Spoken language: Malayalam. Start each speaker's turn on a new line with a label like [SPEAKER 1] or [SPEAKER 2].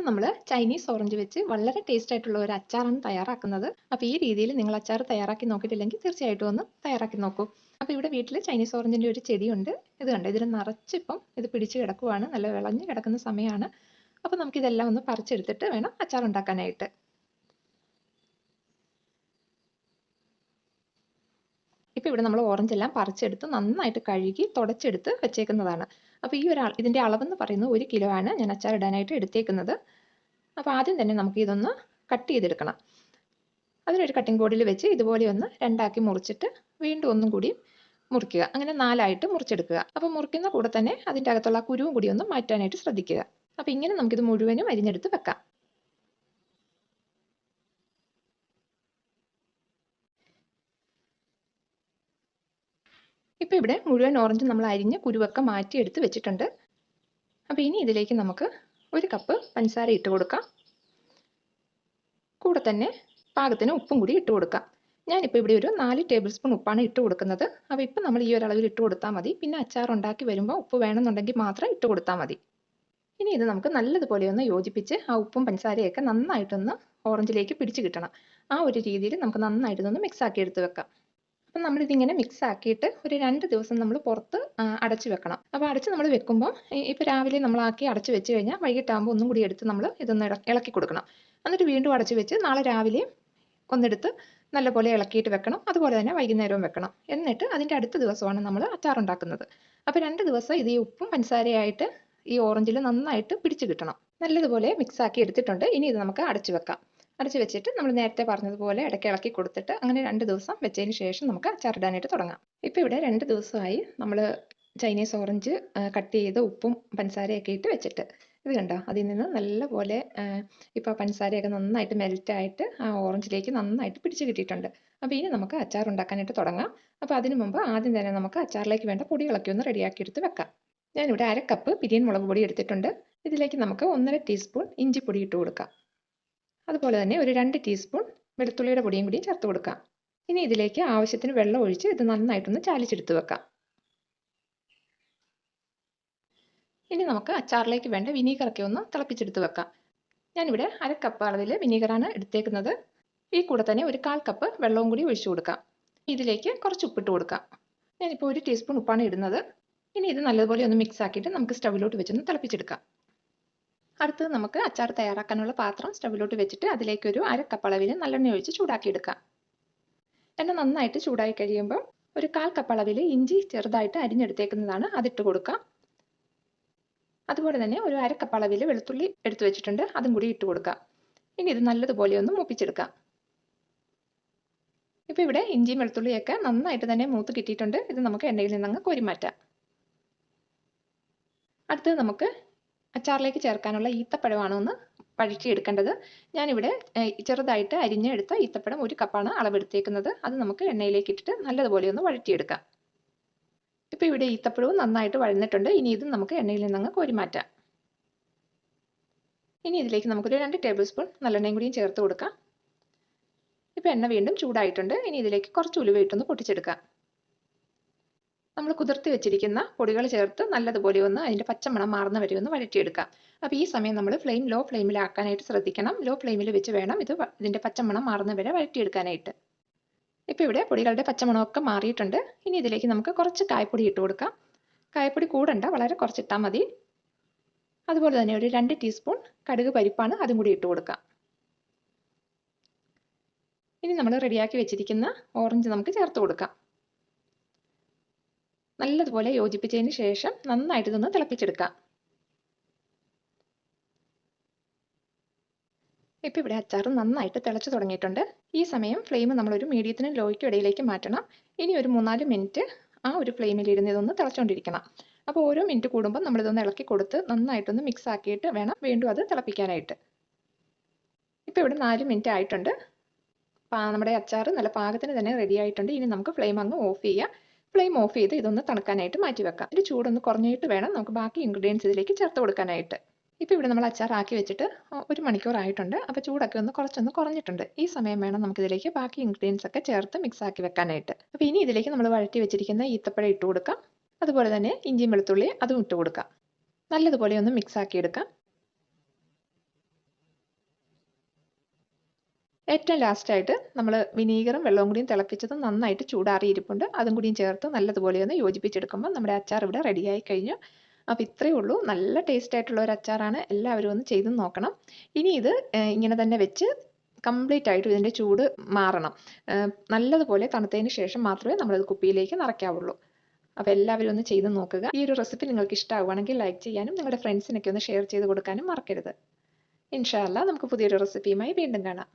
[SPEAKER 1] നമ്മൾ ചൈനീസ് ഓറഞ്ച് വെച്ച് വളരെ ടേസ്റ്റ് ആയിട്ടുള്ള ഒരു അച്ചാറാണ് തയ്യാറാക്കുന്നത്. അപ്പോൾ ഈ രീതിയിൽ നിങ്ങൾ അച്ചാർ തയ്യാറാക്കി നോക്കിയിട്ടില്ലെങ്കിൽ തീർച്ചയായിട്ടും ഒന്ന് തയ്യാറാക്കി നോക്കൂ. അപ്പോൾ ഇവിടെ വീട്ടിൽ ചൈനീസ് ഓറഞ്ചിൻ്റെ ഒരു ചെടിയുണ്ട്. ഇത് കണ്ടോ, ഇതിൽ നിറച്ചിപ്പം ഇത് പിടിച്ച് കിടക്കുവാണ്. നല്ല വിളഞ്ഞ് കിടക്കുന്ന സമയമാണ്. അപ്പോൾ നമുക്കിതെല്ലാം ഒന്ന് പറിച്ചെടുത്തിട്ട് വേണം അച്ചാർ ഉണ്ടാക്കാനായിട്ട്. ഇപ്പോൾ ഇവിടെ നമ്മൾ ഓറഞ്ച് എല്ലാം പറിച്ചെടുത്ത് നന്നായിട്ട് കഴുകി തുടച്ചെടുത്ത് വെച്ചേക്കുന്നതാണ്. അപ്പോൾ ഇതിൻ്റെ അളവെന്ന് പറയുന്നത് 1 കിലോ ആണ് ഞാൻ അച്ചാർ ഇടാനായിട്ട് എടുത്തേക്കുന്നത്. അപ്പോൾ ആദ്യം തന്നെ നമുക്ക് ഇതൊന്ന് കട്ട് ചെയ്തെടുക്കണം. അതിനൊരു കട്ടിംഗ് ബോർഡിൽ വെച്ച് ഇതുപോലെ ഒന്ന് രണ്ടാക്കി മുറിച്ചിട്ട് വീണ്ടും ഒന്നും കൂടി മുറിക്കുക. അങ്ങനെ 4ആയിട്ട് മുറിച്ചെടുക്കുക. അപ്പോൾ മുറിക്കുന്ന കൂടെ തന്നെ അതിൻ്റെ അകത്തുള്ള കുരുവും കൂടി ഒന്ന് മാറ്റാനായിട്ട് ശ്രദ്ധിക്കുക. അപ്പോൾ ഇങ്ങനെ നമുക്കിത് മുഴുവനും അരിഞ്ഞെടുത്ത് വെക്കാം. ഇപ്പോൾ ഇവിടെ മുഴുവൻ ഓറഞ്ച് നമ്മൾ അരിഞ്ഞ് കുരുവൊക്കെ മാറ്റിയെടുത്ത് വെച്ചിട്ടുണ്ട്. അപ്പോൾ ഇനി ഇതിലേക്ക് നമുക്ക് 1 കപ്പ് പഞ്ചസാര ഇട്ട് കൊടുക്കാം. കൂടെ തന്നെ പാകത്തിന് ഉപ്പും കൂടി ഇട്ട് കൊടുക്കാം. ഞാനിപ്പോൾ ഇവിടെ ഒരു 4 ടേബിൾ സ്പൂൺ ഉപ്പാണ് ഇട്ട് കൊടുക്കുന്നത്. അപ്പോൾ ഇപ്പം നമ്മൾ ഈ ഒരു അളവിൽ ഇട്ട് കൊടുത്താൽ മതി. പിന്നെ അച്ചാർ ഉണ്ടാക്കി വരുമ്പോൾ ഉപ്പ് വേണമെന്നുണ്ടെങ്കിൽ മാത്രം ഇട്ട് കൊടുത്താൽ മതി. ഇനി ഇത് നമുക്ക് നല്ലതുപോലെ ഒന്ന് യോജിപ്പിച്ച് ആ ഉപ്പും പഞ്ചസാരയൊക്കെ നന്നായിട്ടൊന്ന് ഓറഞ്ചിലേക്ക് പിടിച്ച് കിട്ടണം. ആ ഒരു രീതിയിൽ നമുക്ക് നന്നായിട്ടൊന്ന് മിക്സ് ആക്കി എടുത്ത് വെക്കാം. അപ്പം നമ്മളിതിങ്ങനെ മിക്സ് ആക്കിയിട്ട് ഒരു 2 ദിവസം നമ്മൾ പുറത്ത് അടച്ച് വെക്കണം. അപ്പോൾ അടച്ച് നമ്മൾ വെക്കുമ്പോൾ ഇപ്പോൾ രാവിലെ നമ്മളാക്കി അടച്ച് വെച്ച് കഴിഞ്ഞാൽ വൈകിട്ടാകുമ്പോൾ ഒന്നും കൂടി എടുത്ത് നമ്മൾ ഇതൊന്ന് ഇളക്കി കൊടുക്കണം. എന്നിട്ട് വീണ്ടും അടച്ച് വെച്ച് നാളെ രാവിലെ ഒന്നെടുത്ത് നല്ലപോലെ ഇളക്കിയിട്ട് വെക്കണം. അതുപോലെ തന്നെ വൈകുന്നേരവും വെക്കണം. എന്നിട്ട് അതിൻ്റെ അടുത്ത ദിവസമാണ് നമ്മൾ അച്ചാർ ഉണ്ടാക്കുന്നത്. അപ്പോൾ 2 ദിവസം ഇത് ഈ ഉപ്പും പഞ്ചസാരയായിട്ട് ഈ ഓറഞ്ചിൽ നന്നായിട്ട് പിടിച്ച് കിട്ടണം. നല്ലതുപോലെ മിക്സ് ആക്കി എടുത്തിട്ടുണ്ട്. ഇനി ഇത് നമുക്ക് അടച്ച് വെക്കാം. അടച്ച് വെച്ചിട്ട് നമ്മൾ നേരത്തെ പറഞ്ഞതുപോലെ ഇടയ്ക്ക് ഇളക്കി കൊടുത്തിട്ട് അങ്ങനെ 2 ദിവസം വെച്ചതിന് ശേഷം നമുക്ക് അച്ചാർ ഇടാനായിട്ട് തുടങ്ങാം. ഇപ്പോൾ ഇവിടെ 2 ദിവസമായി നമ്മൾ ചൈനീസ് ഓറഞ്ച് കട്ട് ചെയ്ത് ഉപ്പും പഞ്ചസാരയൊക്കെ ഇട്ട് വെച്ചിട്ട്. ഇത് കണ്ടോ, അതിൽ നിന്ന് നല്ലപോലെ ഇപ്പോൾ പഞ്ചസാരയൊക്കെ നന്നായിട്ട് മെൽറ്റായിട്ട് ആ ഓറഞ്ചിലേക്ക് നന്നായിട്ട് പിടിച്ച് കിട്ടിയിട്ടുണ്ട്. അപ്പോൾ ഇനി നമുക്ക് അച്ചാർ ഉണ്ടാക്കാനായിട്ട് തുടങ്ങാം. അപ്പോൾ അതിന് മുമ്പ് ആദ്യം തന്നെ നമുക്ക് അച്ചാറിലേക്ക് വേണ്ട പൊടികളൊക്കെ ഒന്ന് റെഡിയാക്കി എടുത്ത് വെക്കാം. ഞാനിവിടെ 1/2 കപ്പ് പിരിയൻ മുളക് പൊടി എടുത്തിട്ടുണ്ട്. ഇതിലേക്ക് നമുക്ക് 1.5 ടീസ്പൂൺ ഇഞ്ചിപ്പൊടി ഇട്ട് കൊടുക്കാം. അതുപോലെ തന്നെ ഒരു 2 ടീസ്പൂൺ വെളുത്തുള്ളിയുടെ പൊടിയും കൂടി ചേർത്ത് കൊടുക്കാം. ഇനി ഇതിലേക്ക് ആവശ്യത്തിന് വെള്ളം ഒഴിച്ച് ഇത് നന്നായിട്ടൊന്ന് ചാലിച്ചെടുത്ത് വെക്കാം. ഇനി നമുക്ക് അച്ചാറിലേക്ക് വേണ്ട വിനീഗറൊക്കെ ഒന്ന് തിളപ്പിച്ചെടുത്ത് വെക്കാം. ഞാനിവിടെ 1/2 കപ്പ് അളവിൽ വിനീഗറാണ് എടുത്തേക്കുന്നത്. ഈ കൂടെ തന്നെ ഒരു 1/4 കപ്പ് വെള്ളവും കൂടി ഒഴിച്ചു കൊടുക്കാം. ഇതിലേക്ക് കുറച്ച് ഉപ്പിട്ട് കൊടുക്കാം. ഞാനിപ്പോൾ 1 ടീസ്പൂൺ ഉപ്പാണ് ഇടുന്നത്. ഇനി ഇത് നല്ലതുപോലെ ഒന്ന് മിക്സ് ആക്കിയിട്ട് നമുക്ക് സ്റ്റവിലോട്ട് വെച്ചൊന്ന് തിളപ്പിച്ചെടുക്കാം. അടുത്തത് നമുക്ക് അച്ചാർ തയ്യാറാക്കാനുള്ള പാത്രം സ്റ്റവിലോട്ട് വെച്ചിട്ട് അതിലേക്ക് ഒരു 1/2 കപ്പ് അളവിൽ നല്ലെണ്ണ ഒഴിച്ച് ചൂടാക്കിയെടുക്കാം. എണ്ണ നന്നായിട്ട് ചൂടായി കഴിയുമ്പോൾ ഒരു 1/4 കപ്പ് അളവിൽ ഇഞ്ചി ചെറുതായിട്ട് അരിഞ്ഞെടുത്തേക്കുന്നതാണ്, അതിട്ട് കൊടുക്കാം. അതുപോലെ തന്നെ ഒരു 1/2 കപ്പ് അളവിൽ വെളുത്തുള്ളി എടുത്തു വെച്ചിട്ടുണ്ട്, അതും കൂടി ഇട്ട് കൊടുക്കാം. ഇനി ഇത് നല്ലതുപോലെ ഒന്ന് മൂപ്പിച്ചെടുക്കാം. ഇപ്പോൾ ഇവിടെ ഇഞ്ചിയും വെളുത്തുള്ളിയൊക്കെ നന്നായിട്ട് തന്നെ മൂത്ത് കിട്ടിയിട്ടുണ്ട്. ഇത് നമുക്ക് എണ്ണയിൽ നിന്നങ്ങ് കോരി മാറ്റാം. അടുത്തത് നമുക്ക് അച്ചാറിലേക്ക് ചേർക്കാനുള്ള ഈത്തപ്പഴമാണ് ഒന്ന് വഴറ്റിയെടുക്കേണ്ടത്. ഞാനിവിടെ ചെറുതായിട്ട് അരിഞ്ഞെടുത്ത ഈത്തപ്പഴം 1 കപ്പാണ് അളവെടുത്തേക്കുന്നത്. അത് നമുക്ക് എണ്ണയിലേക്ക് ഇട്ടിട്ട് നല്ലതുപോലെ ഒന്ന് വഴറ്റിയെടുക്കാം. ഇപ്പോൾ ഇവിടെ ഈത്തപ്പഴവും നന്നായിട്ട് വഴന്നിട്ടുണ്ട്. ഇനി ഇത് നമുക്ക് എണ്ണയിൽ നിന്നങ്ങ് കോരി മാറ്റാം. ഇനി ഇതിലേക്ക് നമുക്കൊരു 2 ടേബിൾ സ്പൂൺ നല്ലെണ്ണയും കൂടിയും ചേർത്ത് കൊടുക്കാം. ഇപ്പോൾ എണ്ണ വീണ്ടും ചൂടായിട്ടുണ്ട്. ഇനി ഇതിലേക്ക് കുറച്ച് ഉലുവ ഇട്ടൊന്ന് പൊട്ടിച്ചെടുക്കാം. നമ്മൾ കുതിർത്തി വെച്ചിരിക്കുന്ന പൊടികൾ ചേർത്ത് നല്ലതുപോലെ ഒന്ന് അതിൻ്റെ പച്ചമണം മാറുന്ന വരെ ഒന്ന് വഴറ്റിയെടുക്കാം. അപ്പോൾ ഈ സമയം നമ്മൾ ഫ്ലെയിം ലോ ഫ്ലെയിമിലാക്കാനായിട്ട് ശ്രദ്ധിക്കണം. ലോ ഫ്ലെയിമിൽ വെച്ച് വേണം ഇതിൻ്റെ പച്ചമണം മാറുന്ന വരെ വഴറ്റിയെടുക്കാനായിട്ട്. ഇപ്പോൾ ഇവിടെ പൊടികളുടെ പച്ചമണമൊക്കെ മാറിയിട്ടുണ്ട്. ഇനി ഇതിലേക്ക് നമുക്ക് കുറച്ച് കായപ്പൊടി ഇട്ട് കൊടുക്കാം. കായപ്പൊടി കൂടണ്ട, വളരെ കുറച്ചിട്ടാൽ മതി. അതുപോലെ തന്നെ ഒരു 2 ടീസ്പൂൺ കടുക് പരിപ്പാണ്, അതും കൂടി ഇട്ട് കൊടുക്കാം. ഇനി നമ്മൾ റെഡിയാക്കി വെച്ചിരിക്കുന്ന ഓറഞ്ച് നമുക്ക് ചേർത്ത് കൊടുക്കാം. നല്ലതുപോലെ യോജിപ്പിച്ചതിന് ശേഷം നന്നായിട്ട് ഇതൊന്ന് തിളപ്പിച്ചെടുക്കാം. ഇപ്പോൾ ഇവിടെ അച്ചാർ നന്നായിട്ട് തിളച്ച് തുടങ്ങിയിട്ടുണ്ട്. ഈ സമയം ഫ്ലെയിം നമ്മളൊരു മീഡിയത്തിനും ലോയ്ക്കും ഇടയിലേക്ക് മാറ്റണം. ഇനി ഒരു 3-4 മിനിറ്റ് ആ ഒരു ഫ്ലെയിമിൽ ഇരുന്ന് ഇതൊന്ന് തിളച്ചുകൊണ്ടിരിക്കണം. അപ്പോൾ ഓരോ മിനിറ്റ് കൂടുമ്പോൾ നമ്മളിതൊന്ന് ഇളക്കി കൊടുത്ത് നന്നായിട്ടൊന്ന് മിക്സ് ആക്കിയിട്ട് വേണം വീണ്ടും അത് തിളപ്പിക്കാനായിട്ട്. ഇപ്പോൾ ഇവിടെ 4 മിനിറ്റ് ആയിട്ടുണ്ട്. നമ്മുടെ അച്ചാർ നല്ല പാകത്തിന് തന്നെ റെഡി ആയിട്ടുണ്ട്. ഇനി നമുക്ക് ഫ്ലെയിം അങ്ങ് ഓഫ് ചെയ്യാം. ഫ്ലെയിം ഓഫ് ചെയ്ത് ഇതൊന്ന് തണുക്കാനായിട്ട് മാറ്റി വെക്കാം. ഇതിൽ ചൂടൊന്ന് കുറഞ്ഞിട്ട് വേണം നമുക്ക് ബാക്കി ഇൻഗ്രീഡിയൻസ് ഇതിലേക്ക് ചേർത്ത് കൊടുക്കാനായിട്ട്. ഇപ്പോൾ ഇവിടെ നമ്മൾ അച്ചാർ ആക്കി വെച്ചിട്ട് 1 മണിക്കൂർ ആയിട്ടുണ്ട്. അപ്പോൾ ചൂടൊക്കെ കുറച്ചൊന്ന് കുറഞ്ഞിട്ടുണ്ട്. ഈ സമയം വേണം നമുക്കിതിലേക്ക് ബാക്കി ഇൻഗ്രീഡിയൻസ് ഒക്കെ ചേർത്ത് മിക്സ് ആക്കി വെക്കാനായിട്ട്. അപ്പോൾ ഇനി ഇതിലേക്ക് നമ്മൾ വഴറ്റി വെച്ചിരിക്കുന്ന ഈത്തപ്പഴം ഇട്ട് കൊടുക്കാം. അതുപോലെ തന്നെ ഇഞ്ചിയും വെളുത്തുള്ളി അതും ഇട്ട് കൊടുക്കാം. നല്ലതുപോലെ ഒന്ന് മിക്സ് ആക്കി എടുക്കാം. ഏറ്റവും ലാസ്റ്റായിട്ട് നമ്മൾ വിനീഗറും വെള്ളവും കൂടിയും തിളപ്പിച്ചതും നന്നായിട്ട് ചൂടാറിയിരിപ്പുണ്ട്. അതും കൂടിയും ചേർത്ത് നല്ലതുപോലെ ഒന്ന് യോജിപ്പിച്ചെടുക്കുമ്പോൾ നമ്മുടെ അച്ചാർ ഇവിടെ റെഡിയായി കഴിഞ്ഞു. അപ്പോൾ ഇത്രയേ ഉള്ളൂ. നല്ല ടേസ്റ്റ് ആയിട്ടുള്ള ഒരു അച്ചാറാണ്. എല്ലാവരും ഒന്ന് ചെയ്ത് നോക്കണം. ഇനി ഇത് ഇങ്ങനെ തന്നെ വെച്ച് കംപ്ലീറ്റ് ആയിട്ട് ഇതിൻ്റെ ചൂട് മാറണം. നല്ലതുപോലെ തണുത്തതിന് ശേഷം മാത്രമേ നമ്മളത് കുപ്പിയിലേക്ക് നിറയ്ക്കാവുള്ളൂ. അപ്പോൾ എല്ലാവരും ഒന്ന് ചെയ്ത് നോക്കുക. ഈ ഒരു റെസിപ്പി നിങ്ങൾക്ക് ഇഷ്ടമാവുകയാണെങ്കിൽ ലൈക്ക് ചെയ്യാനും നിങ്ങളുടെ ഫ്രണ്ട്സിനൊക്കെ ഒന്ന് ഷെയർ ചെയ്ത് കൊടുക്കാനും മറക്കരുത്. ഇൻഷാ അല്ലാ നമുക്ക് പുതിയൊരു റെസിപ്പിയുമായി വീണ്ടും കാണാം.